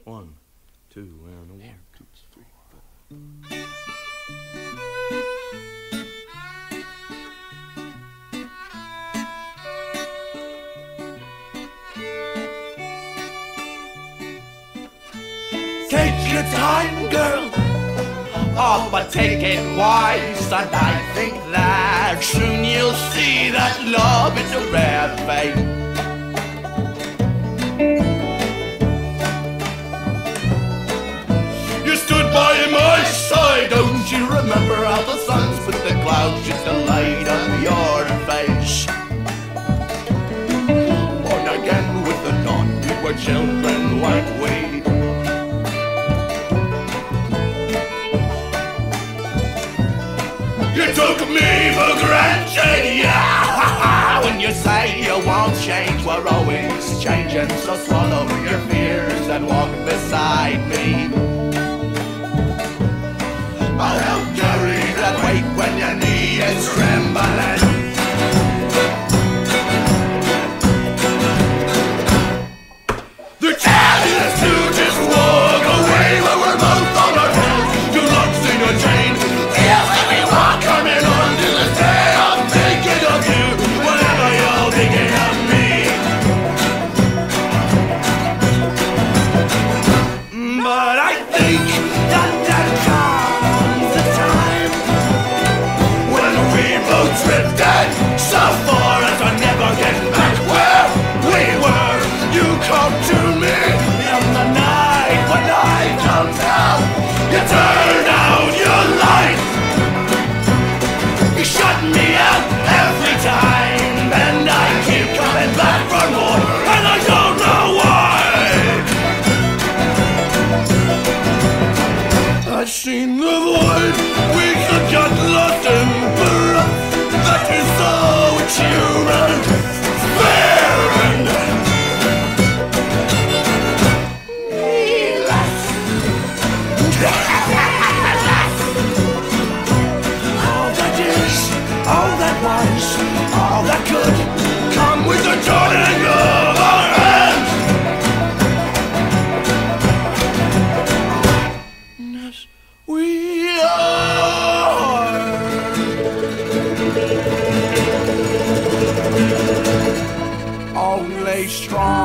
1, 2, and a 1, 2, 3, 4. Take your time, girl. Oh, but take it wise. And I think that soon you'll see that love is a rare thing. You stood by my side, don't you remember how the sun split the clouds just to light up your face? Born again with the dawn, we were children, weren't we? You took me for granted, yeah. When you say you won't change, we're always changing. So swallow your fears and walk beside me. I'll help carry that weight when your knee is trembling. The tell is to just walk away when we're both on our heels. Do not sing a chain. Feel every walk coming on to the day I'm thinking of you. Whenever you're thinking of me. But I think that there comes a time when we both drifted so far as we're never getting back where we were. You come to me in the night when I come down. You turn out your light. You shut me out every time, and I keep coming back for more, and I don't know why. I've seen the void, we could get lost in the rough. That is so it's human, fair and needless. All that is, all that was, all that could come with the joining of our hands. Yes, we are. Only strong